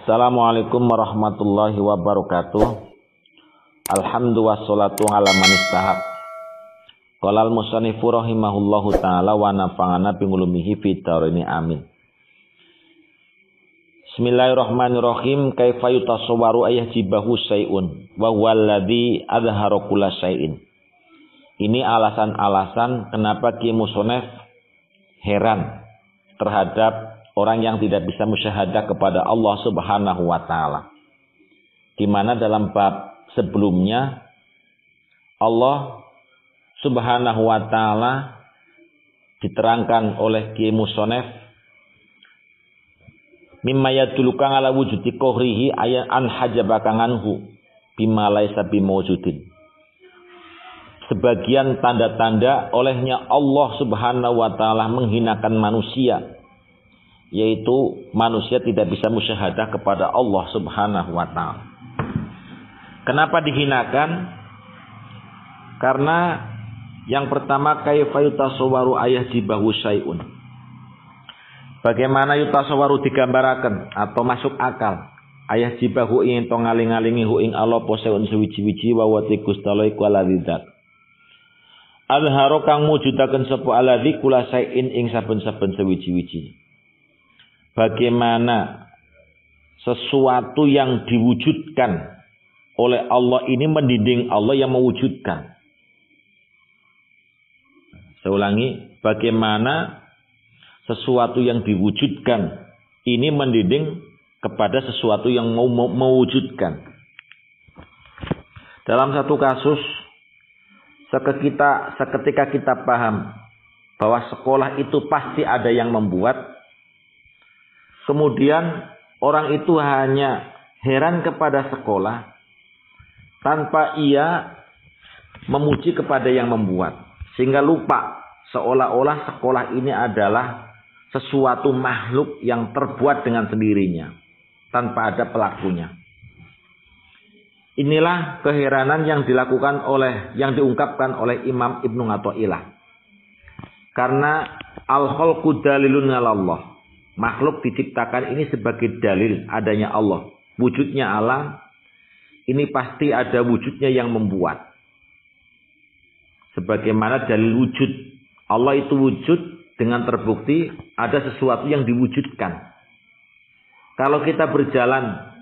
Assalamualaikum warahmatullahi wabarakatuh. Alhamdulillah wassalatu ala man istahaq. Qala al-musannifu rahimahullahu ta'ala wa nafa'ana bi ulumihi fid dharain amin. Bismillahirrahmanirrahim. Kaifa yutasawwaru ayyajibahu syai'un wa huwa alladzi adhara kulla syai'in. Ini alasan-alasan kenapa Ki Musonef heran terhadap orang yang tidak bisa musyahadah kepada Allah Subhanahu wa taala. Di mana dalam bab sebelumnya Allah Subhanahu wa taala diterangkan oleh Ki Musonef mimma yadulluka ala wujudi qahrihi ayan an hajabakanganhu bima laisa bimawjudin. Sebagian tanda-tanda olehnya Allah Subhanahu wa taala menghinakan manusia, yaitu manusia tidak bisa musyahadah kepada Allah Subhanahu wa taala. Kenapa dihinakan? Karena yang pertama kaifa yutasawwaru ayyajibahu syai'un. Bagaimana yutasawwaru digambaraken atau masuk akal ayyajibahu ing to ngaling-alingi hu ing Allah poseun suwiji-wiji wa wati Gusti iku aladzat. Azharo kang mujudaken sapa aladzi kula syai'in ing saben-saben suwiji-wiji. Bagaimana sesuatu yang diwujudkan oleh Allah ini mendinding Allah yang mewujudkan. Saya ulangi, bagaimana sesuatu yang diwujudkan ini mendinding kepada sesuatu yang mewujudkan. Dalam satu kasus, seketika kita paham bahwa sekolah itu pasti ada yang membuat, kemudian orang itu hanya heran kepada sekolah tanpa ia memuji kepada yang membuat. Sehingga lupa seolah-olah sekolah ini adalah sesuatu makhluk yang terbuat dengan sendirinya tanpa ada pelakunya. Inilah keheranan yang diungkapkan oleh Imam Ibnu Athaillah. Karena al-khalqu dalilun 'ala Allah. Makhluk diciptakan ini sebagai dalil adanya Allah. Wujudnya alam, ini pasti ada wujudnya yang membuat. Sebagaimana dalil wujud. Allah itu wujud dengan terbukti ada sesuatu yang diwujudkan. Kalau kita berjalan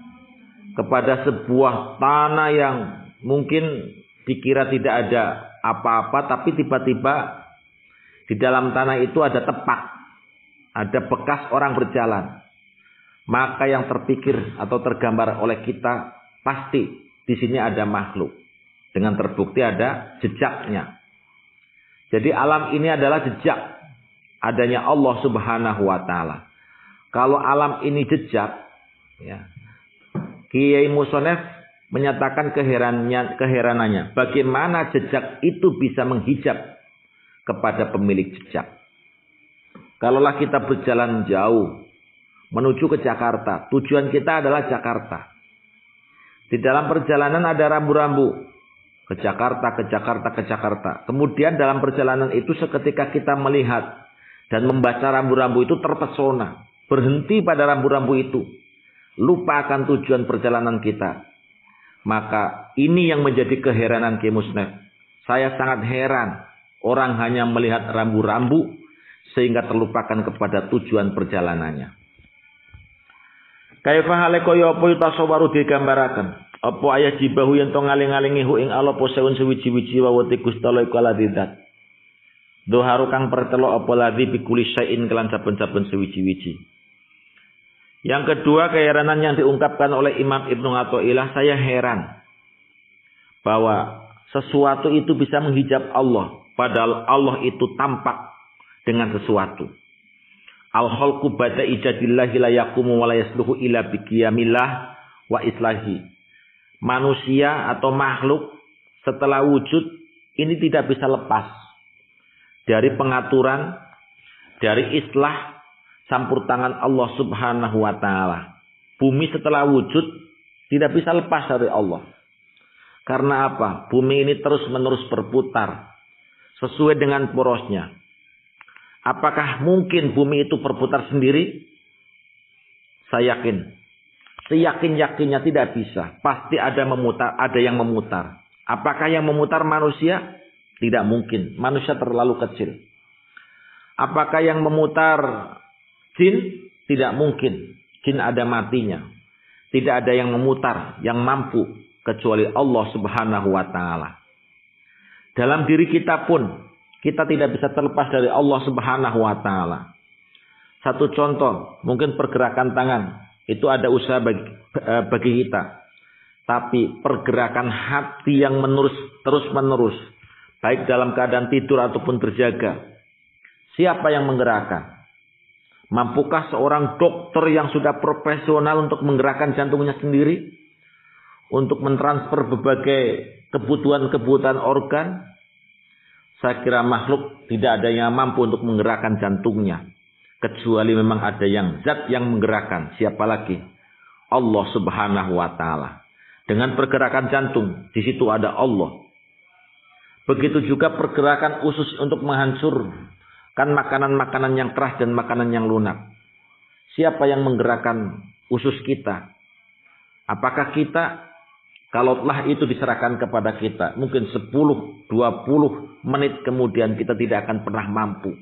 kepada sebuah tanah yang mungkin dikira tidak ada apa-apa, tapi tiba-tiba di dalam tanah itu ada tepak. Ada bekas orang berjalan. Maka yang terpikir atau tergambar oleh kita pasti di sini ada makhluk. Dengan terbukti ada jejaknya. Jadi alam ini adalah jejak adanya Allah Subhanahu wa taala. Kalau alam ini jejak, ya, Kiai Musonef menyatakan keheranannya. Bagaimana jejak itu bisa menghijab kepada pemilik jejak. Kalaulah kita berjalan jauh menuju ke Jakarta, tujuan kita adalah Jakarta. Di dalam perjalanan ada rambu-rambu. Ke Jakarta. Kemudian dalam perjalanan itu seketika kita melihat dan membaca rambu-rambu itu terpesona. Berhenti pada rambu-rambu itu. Lupa akan tujuan perjalanan kita. Maka ini yang menjadi keheranan Ki Musnef. Saya sangat heran. Orang hanya melihat rambu-rambu sehingga terlupakan kepada tujuan perjalanannya. Kaifa halekoyo apa yutasawwaru digambaraken. Apa ayat jibahu yang to ngaling-alingi hu ing Allah poseun suwiji-wiji wa wati Gusti iku aladzat. Doharu kang pertelo apa ladzi bikuli syai'in kelan saben-saben suwiji-wiji. Yang kedua, keheranan yang diungkapkan oleh Imam Ibnu Athaillah, saya heran bahwa sesuatu itu bisa menghijab Allah, padahal Allah itu tampak dengan sesuatu. Al-khalqu ba'da ijadillahi la yaqumu wa la yasluhu illa biqiyamillah wa islahi. Manusia atau makhluk setelah wujud ini tidak bisa lepas dari pengaturan, dari islah campur tangan Allah Subhanahu wa taala. Bumi setelah wujud tidak bisa lepas dari Allah. Karena apa? Bumi ini terus-menerus berputar sesuai dengan porosnya. Apakah mungkin bumi itu berputar sendiri? Saya yakin seyakin-yakinnya tidak bisa. Pasti ada yang memutar. Apakah yang memutar manusia? Tidak mungkin. Manusia terlalu kecil. Apakah yang memutar jin? Tidak mungkin. Jin ada matinya. Tidak ada yang memutar, yang mampu kecuali Allah Subhanahu wa taala. Dalam diri kita pun kita tidak bisa terlepas dari Allah Subhanahu wa taala. Satu contoh, mungkin pergerakan tangan itu ada usaha bagi kita. Tapi pergerakan hati yang terus-menerus, baik dalam keadaan tidur ataupun terjaga, siapa yang menggerakkan? Mampukah seorang dokter yang sudah profesional untuk menggerakkan jantungnya sendiri? Untuk mentransfer berbagai kebutuhan organ? Saya kira makhluk tidak ada yang mampu untuk menggerakkan jantungnya. Kecuali memang ada yang zat yang menggerakkan. Siapa lagi? Allah Subhanahu wa ta'ala. Dengan pergerakan jantung, di situ ada Allah. Begitu juga pergerakan usus untuk menghancurkan makanan-makanan yang keras dan makanan yang lunak. Siapa yang menggerakkan usus kita? Apakah kita? Kalaulah itu diserahkan kepada kita, mungkin 10-20 menit kemudian kita tidak akan pernah mampu.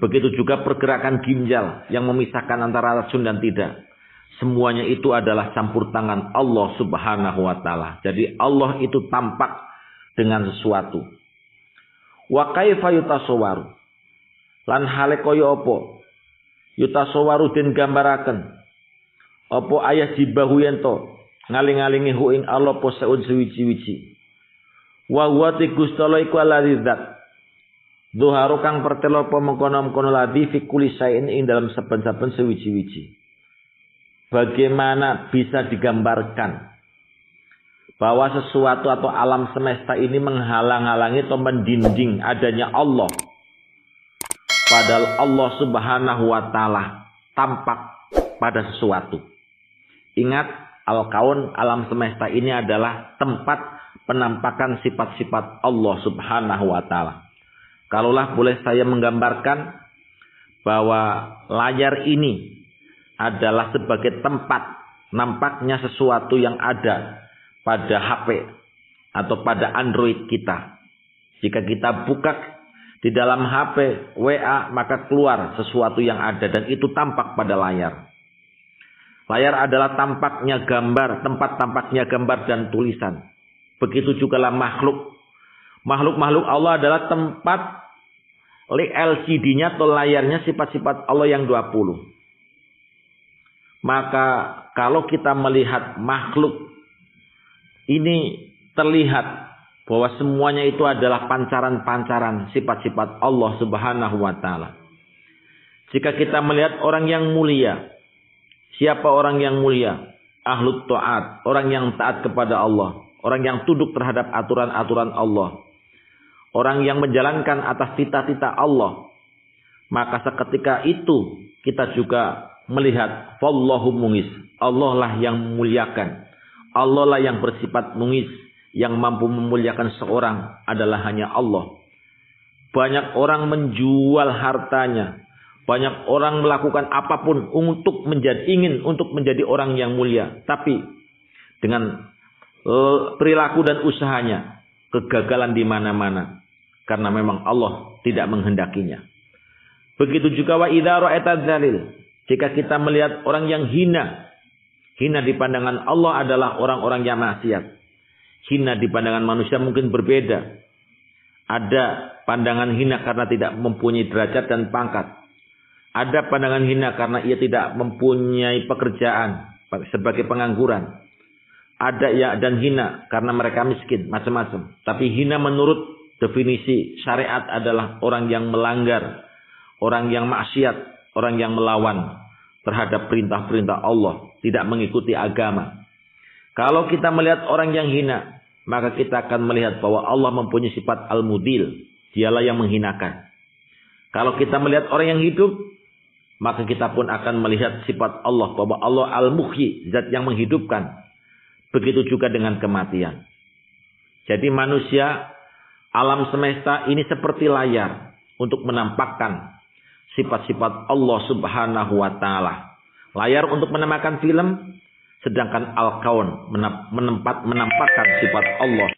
Begitu juga pergerakan ginjal yang memisahkan antara racun dan tidak. Semuanya itu adalah campur tangan Allah Subhanahu wa ta'ala. Jadi Allah itu tampak dengan sesuatu. Wa kaifa yutasawwaru? Lan hale kaya apa? Yutasawwaru den gambaraken. Apa ayah jibahu ento ngaling-alingi hu ing Allah posaun suwiji-wiji. Wa huwa Gustala iku aladzat. Dhuharu kang pertelo apa mengkono-mengkono ladhi fi kulli shay'in ing dalam saben-saben suwiji-wiji. Bagaimana bisa digambarkan bahwa sesuatu atau alam semesta ini menghalang-halangi atau mendinding adanya Allah. Padahal Allah Subhanahu wa ta'ala tampak pada sesuatu. Ingat, al-kaun, alam semesta ini adalah tempat penampakan sifat-sifat Allah Subhanahu wa ta'ala. Kalaulah boleh saya menggambarkan bahwa layar ini adalah sebagai tempat nampaknya sesuatu yang ada pada HP atau pada Android kita. Jika kita buka di dalam HP WA, maka keluar sesuatu yang ada dan itu tampak pada layar. Layar adalah tampaknya gambar, tempat tampaknya gambar dan tulisan. Begitu juga lah makhluk. Makhluk-makhluk Allah adalah tempat LCD-nya atau layarnya sifat-sifat Allah yang 20. Maka kalau kita melihat makhluk ini terlihat bahwa semuanya itu adalah pancaran-pancaran sifat-sifat Allah Subhanahu wa ta'ala. Jika kita melihat orang yang mulia, siapa orang yang mulia? Ahlut ta'at, orang yang taat kepada Allah, orang yang tunduk terhadap aturan-aturan Allah, orang yang menjalankan atas titah-titah Allah. Maka seketika itu kita juga melihat wallahu mungis, Allah lah yang memuliakan, Allah lah yang bersifat mungis, yang mampu memuliakan seorang adalah hanya Allah. Banyak orang menjual hartanya, banyak orang melakukan apapun untuk ingin menjadi orang yang mulia, tapi dengan perilaku dan usahanya kegagalan di mana-mana karena memang Allah tidak menghendakinya. Begitu juga wa idza ra'aita dzalil. Jika kita melihat orang yang hina di pandangan Allah adalah orang-orang yang maksiat. Hina di pandangan manusia mungkin berbeda. Ada pandangan hina karena tidak mempunyai derajat dan pangkat. Ada pandangan hina karena ia tidak mempunyai pekerjaan sebagai pengangguran. Ada ya dan hina karena mereka miskin, macam-macam. Tapi hina menurut definisi syariat adalah orang yang melanggar, orang yang maksiat, orang yang melawan terhadap perintah-perintah Allah, tidak mengikuti agama. Kalau kita melihat orang yang hina, maka kita akan melihat bahwa Allah mempunyai sifat al-mudil, dialah yang menghinakan. Kalau kita melihat orang yang hidup, maka kita pun akan melihat sifat Allah, bahwa Allah al-muhyi, zat yang menghidupkan. Begitu juga dengan kematian. Jadi manusia, alam semesta ini seperti layar untuk menampakkan sifat-sifat Allah Subhanahu wa ta'ala. Layar untuk menamakan film, Sedangkan al-kaun menampakkan sifat Allah.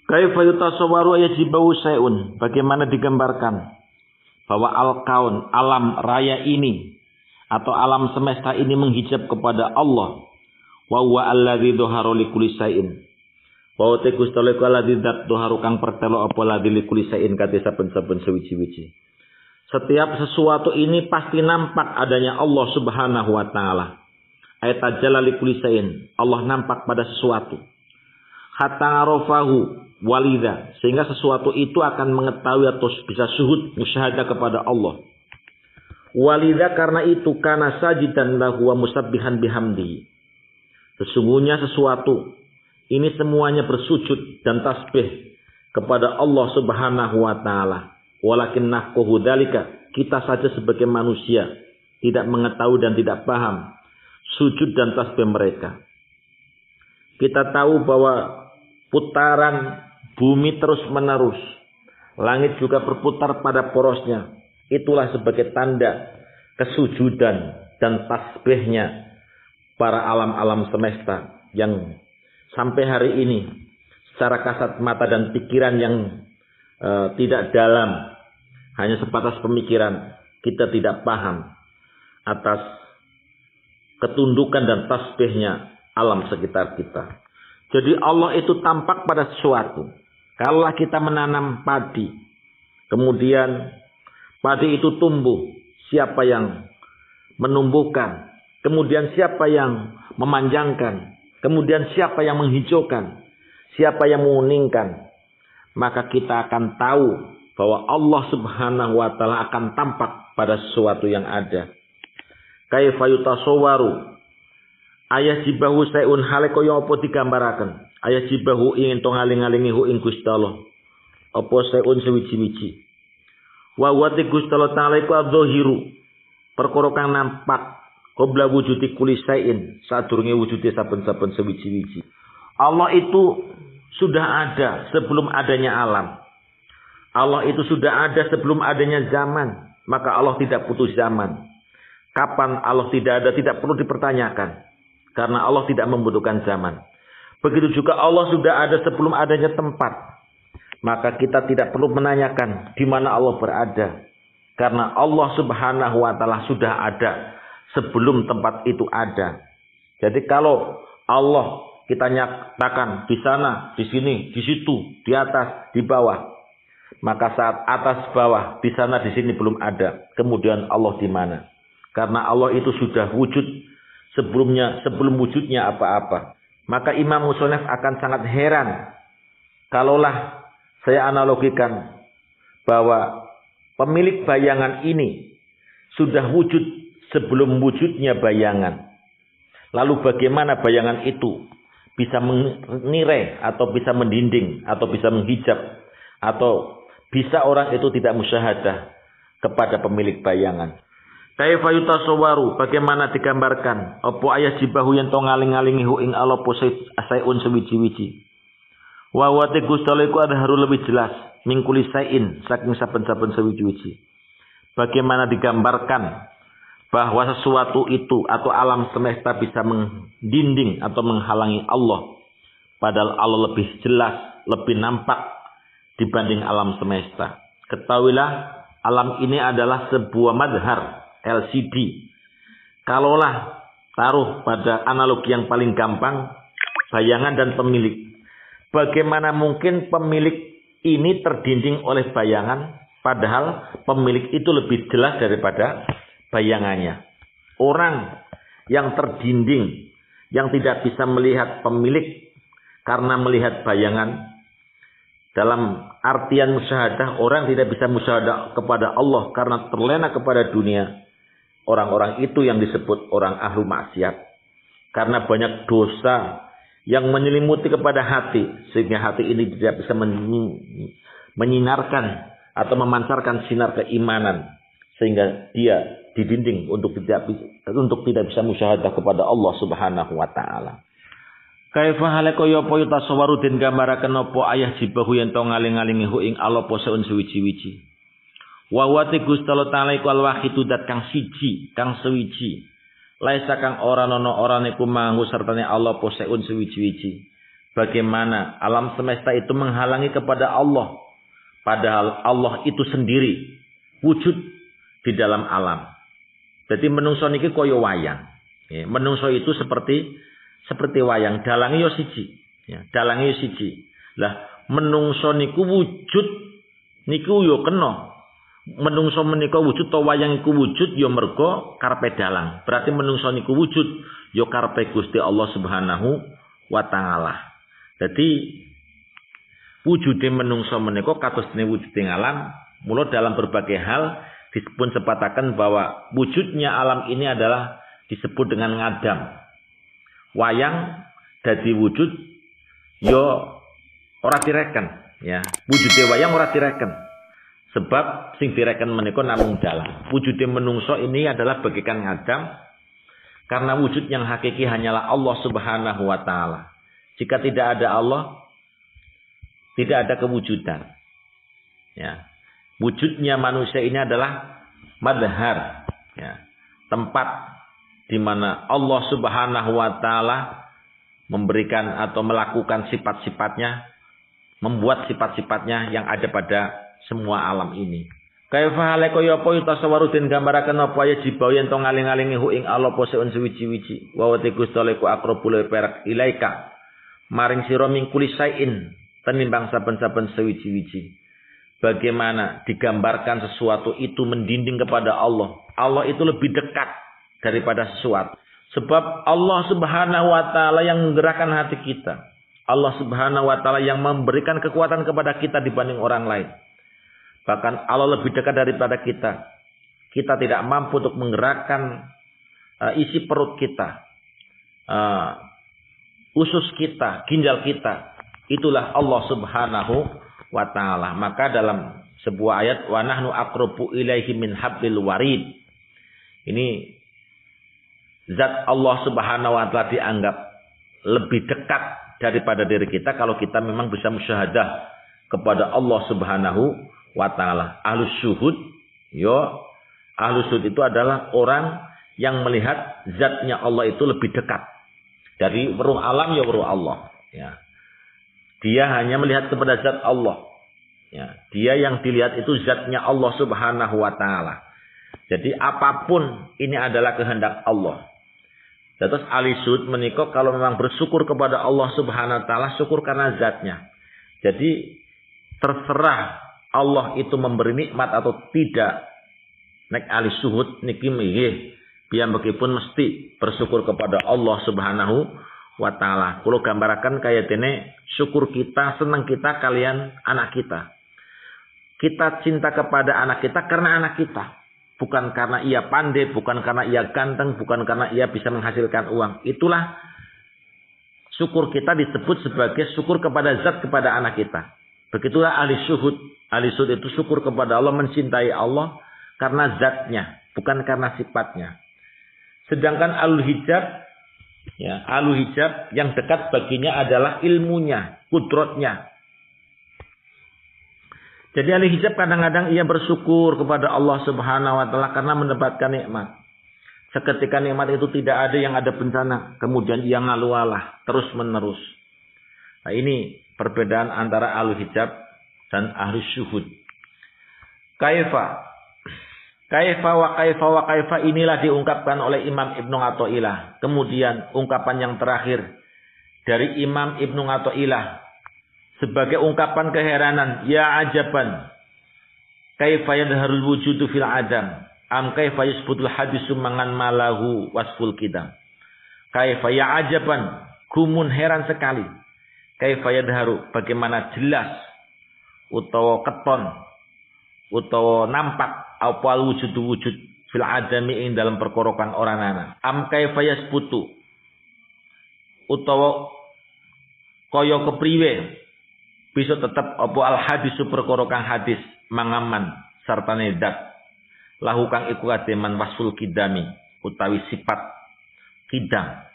Kaifa yutasawwaru yajibu syai'un? Bagaimana digambarkan bahwa al-kaun, alam raya ini atau alam semesta ini menghijab kepada Allah. Wa huwa alladzi dhahara li kulli syai'in. Wa te Gusti Allah alladzi dhaharu kang pertelo apa ladzi li kulli syai'in kate saben-saben sewiji-wiji. Setiap sesuatu ini pasti nampak adanya Allah Subhanahu wa taala. Ayat tajalla li kulli syai'in. Allah nampak pada sesuatu. Hatta arafahu walidha, sehingga sesuatu itu akan mengetahui atau bisa syuhud musyahadah kepada Allah. Walidha, karena itu kana sajidan lahu wa musabbihan bihamdihi. Sesungguhnya sesuatu ini semuanya bersujud dan tasbih kepada Allah Subhanahu wa taala. Walakin nafqahu dzalika, kita saja sebagai manusia tidak mengetahui dan tidak paham sujud dan tasbih mereka. Kita tahu bahwa putaran bumi terus-menerus. Langit juga berputar pada porosnya. Itulah sebagai tanda kesujudan dan tasbihnya para alam-alam semesta yang sampai hari ini secara kasat mata dan pikiran yang tidak dalam, hanya sebatas pemikiran, kita tidak paham atas ketundukan dan tasbihnya alam sekitar kita. Jadi Allah itu tampak pada sesuatu. Kalau kita menanam padi, kemudian padi itu tumbuh, siapa yang menumbuhkan, kemudian siapa yang memanjangkan, kemudian siapa yang menghijaukan, siapa yang menguningkan, maka kita akan tahu bahwa Allah Subhanahu wa taala akan tampak pada sesuatu yang ada. Kaifa yutasawwaru ayah jibahu sayun hale kaya apa digambaraken. Ayah jibahu ingin to ngaling-alingi hu ing Gusti Allah. Apa sayun sewiji-wiji. Wa wa ti Gusti Allah taala iku adzahiru. Perkara kang nampak qabla wujudi kulli sayin, sadurunge wujude saben-saben sewiji-wiji. Allah itu sudah ada sebelum adanya alam. Allah itu sudah ada sebelum adanya zaman. Maka Allah tidak putus zaman. Kapan Allah tidak ada tidak perlu dipertanyakan. Karena Allah tidak membutuhkan zaman. Begitu juga Allah sudah ada sebelum adanya tempat. Maka kita tidak perlu menanyakan di mana Allah berada. Karena Allah Subhanahu wa taala sudah ada sebelum tempat itu ada. Jadi kalau Allah kita nyatakan di sana, di sini, di situ, di atas, di bawah. Maka saat atas, bawah, di sana, di sini belum ada. Kemudian Allah di mana? Karena Allah itu sudah wujud sebelum wujudnya apa-apa. Maka Imam Musonef akan sangat heran kalaulah saya analogikan bahwa pemilik bayangan ini sudah wujud sebelum wujudnya bayangan. Lalu bagaimana bayangan itu bisa menirai atau bisa mendinding atau bisa menghijab atau bisa orang itu tidak musyahadah kepada pemilik bayangan. Kaifa yutasawwaru, bagaimana digambarkan apa ayat jibahu yen to ngaling-alingi hu ing Allah posaiun sewiji-wiji. Wa wa te Gusti Allah iku adharu lebih jelas mingkuli sain saking saben-saben sewiji-wiji. Bagaimana digambarkan bahwa sesuatu itu atau alam semesta bisa mendinding atau menghalangi Allah. Padahal Allah lebih jelas, lebih nampak dibanding alam semesta. Ketahuilah alam ini adalah sebuah madhar. LCD. Kalaulah taruh pada analogi yang paling gampang, bayangan dan pemilik. Bagaimana mungkin pemilik ini terdinding oleh bayangan, padahal pemilik itu lebih jelas daripada bayangannya. Orang yang terdinding, yang tidak bisa melihat pemilik karena melihat bayangan, dalam artian musyahadah, orang tidak bisa musyahadah kepada Allah karena terlena kepada dunia. Orang-orang itu yang disebut orang ahlu maksiat. Karena banyak dosa yang menyelimuti kepada hati. Sehingga hati ini tidak bisa menyinarkan atau memancarkan sinar keimanan. Sehingga dia didinding untuk tidak bisa musyahadah kepada Allah Subhanahu wa ta'ala. Kaifa halaka ya apa yutasawwaru den gambaraken apa ayah jibahu yen to ngaling-alingi hu ing Allah poseun suwiji-wiji. Wa wa Gusti Allah taala iku al-wahidu dat kang siji, kang sewiji. Laisa kang ora nono ora niku manggu sertane Allah poseun suwiji-wiji. Bagaimana alam semesta itu menghalangi kepada Allah, padahal Allah itu sendiri wujud di dalam alam. Jadi menungso niki kaya wayang. Ya, menungso itu seperti wayang, dalange yo siji. Ya, dalange yo siji. Lah menungso niku wujud niku yo kena. Menungso menika wujud to wayang iku wujud ya mergo karepe dalang. Berarti menungso niku wujud ya karepe Gusti Allah Subhanahu wa taala. Jadi wujude menungso menika kados dene wujuding alam, mula dalam berbagai hal disebut sepataken bahwa wujudnya alam ini adalah disebut dengan ngadam. Wayang dadi wujud ya ora direken, ya. Wujude wayang ora direken. Sebab sing direken menika namung dalang. Wujude menungso ini adalah bagaikan ngadam karena wujud yang hakiki hanyalah Allah Subhanahu wa taala. Jika tidak ada Allah, tidak ada kewujudan. Ya. Wujudnya manusia ini adalah madhar, ya. Tempat di mana Allah Subhanahu wa taala memberikan atau melakukan sifat-sifatnya, membuat sifat-sifatnya yang ada pada semua alam ini. Kaifa halaka ya apa tasawwaru den gambaraken apa ya jibau yen to ngaling-alingi hu ing Allah poseun suwiji-wiji. Wa wa Gustaleku aqrabul perak ilaika. Maring sira min kulli sain tenimbang saben-saben suwiji-wiji. Bagaimana digambarkan sesuatu itu mendinding kepada Allah. Allah itu lebih dekat daripada sesuatu. Sebab Allah Subhanahu wa taala yang menggerakkan hati kita. Allah Subhanahu wa taala yang memberikan kekuatan kepada kita dibanding orang lain. Bahkan Allah lebih dekat daripada kita. Kita tidak mampu untuk menggerakkan isi perut kita, usus kita, ginjal kita. Itulah Allah Subhanahu wa taala. Maka dalam sebuah ayat wa nahnu aqrabu ilaihi min hablil warid. Ini zat Allah Subhanahu wa taala dianggap lebih dekat daripada diri kita kalau kita memang bisa musyahadah kepada Allah Subhanahu wa ta'ala. Ahlus syuhud, ahlus syuhud itu adalah orang yang melihat zatnya Allah itu lebih dekat dari ruh alam, ruh Allah. Ya. Dia hanya melihat kepada zat Allah. Ya. Dia yang dilihat itu zatnya Allah Subhanahu wa ta'ala. Jadi apapun ini adalah kehendak Allah. Terus ahli syuhud menika kalau memang bersyukur kepada Allah Subhanahu wa ta'ala, syukur karena zatnya. Jadi terserah Allah itu memberi nikmat atau tidak. Nek ahli syuhud niki nggih piyambakipun mesti bersyukur kepada Allah Subhanahu wa taala. Kula gambaraken kaya dene syukur kita, senang kita kalian anak kita. Kita cinta kepada anak kita karena anak kita. Bukan karena ia pandai, bukan karena ia ganteng, bukan karena ia bisa menghasilkan uang. Itulah syukur kita disebut sebagai syukur kepada zat kepada anak kita. Begitulah ahli syuhud. Ahli syuhud itu syukur kepada Allah, mencintai Allah karena zatnya, bukan karena sifatnya. Sedangkan ahlul hijab, ahlul hijab yang dekat baginya adalah ilmunya, kudratnya. Jadi ahli hijab kadang-kadang ia bersyukur kepada Allah Subhanahu wa taala karena mendapatkan nikmat. Seketika nikmat itu tidak ada yang ada bencana, kemudian ia ngalu-alah terus menerus. Nah, ini perbedaan antara ahlul hijab dan ahli syuhud. Kaifa wa kaifa inilah diungkapkan oleh Imam Ibnu Athaillah. Kemudian ungkapan yang terakhir dari Imam Ibnu Athaillah sebagai ungkapan keheranan, ya ajaban kaifa yadharul wujudu fil adam am kaifa yasbutul hadisu mangan malahu wasful kidam. Kaifa ya ajaban, gumun heran sekali. Kaifa yadharu, bagaimana jelas utawa keton utawa nampak apa wujud fil adami ing dalam perkara kang ora ana. Am kaifa yasbutu utawa kaya kepriwe bisa tetap apa al hadisu perkara kang hadis mangaman sartane zat lahu kang iku kademan wasful kidami utawi sifat kidam.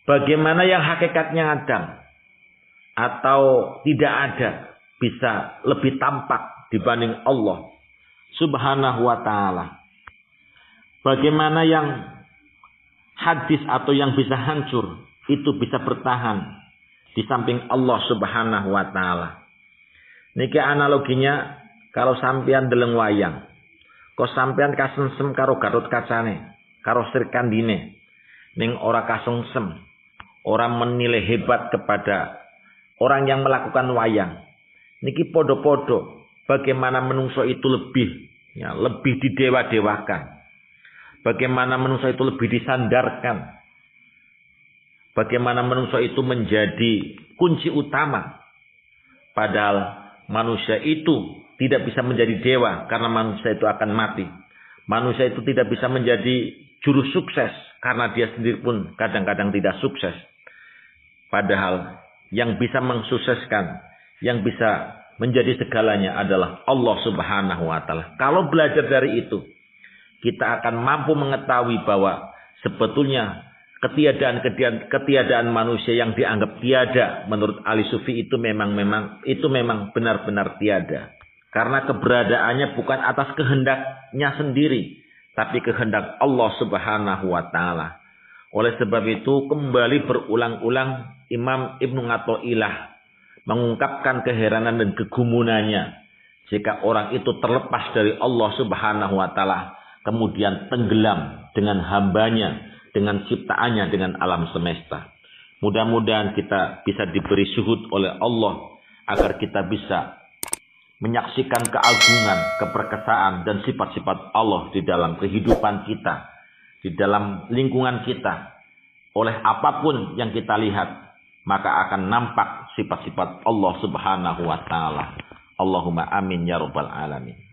Bagaimana yang hakikatnya adam atau tidak ada bisa lebih tampak dibanding Allah Subhanahu wa ta'ala. Bagaimana yang hadis atau yang bisa hancur itu bisa bertahan di samping Allah Subhanahu wa taala. Niki analoginya kalau sampean deleng wayang, kok sampean kasengsem karo Gatot Kacane, karo Srikandine, ning ora kasengsem, ora menilai hebat kepada orang yang melakukan wayang. Niki podo-podo bagaimana menungso itu lebih didewa-dewakan. Bagaimana menungso itu lebih disandarkan. Bagaimana menungso itu menjadi kunci utama. Padahal manusia itu tidak bisa menjadi dewa karena manusia itu akan mati. Manusia itu tidak bisa menjadi juru sukses karena dia sendiri pun kadang-kadang tidak sukses. Padahal yang bisa mensukseskan, yang bisa menjadi segalanya adalah Allah Subhanahu wa taala. Kalau belajar dari itu, kita akan mampu mengetahui bahwa sebetulnya ketiadaan manusia yang dianggap tiada menurut ahli sufi itu memang benar-benar tiada. Karena keberadaannya bukan atas kehendaknya sendiri, tapi kehendak Allah Subhanahu wa taala. Oleh sebab itu kembali berulang-ulang Imam Ibnu Athaillah mengungkapkan keheranan dan kegumunannya jika orang itu terlepas dari Allah Subhanahu wa taala kemudian tenggelam dengan hambanya, dengan ciptaannya, dengan alam semesta. Mudah-mudahan kita bisa diberi syuhud oleh Allah agar kita bisa menyaksikan keagungan, keperkasaan dan sifat-sifat Allah di dalam kehidupan kita, di dalam lingkungan kita. Oleh apapun yang kita lihat, maka akan nampak sifat-sifat Allah Subhanahu wa taala. Allahumma amin ya rabbal alamin.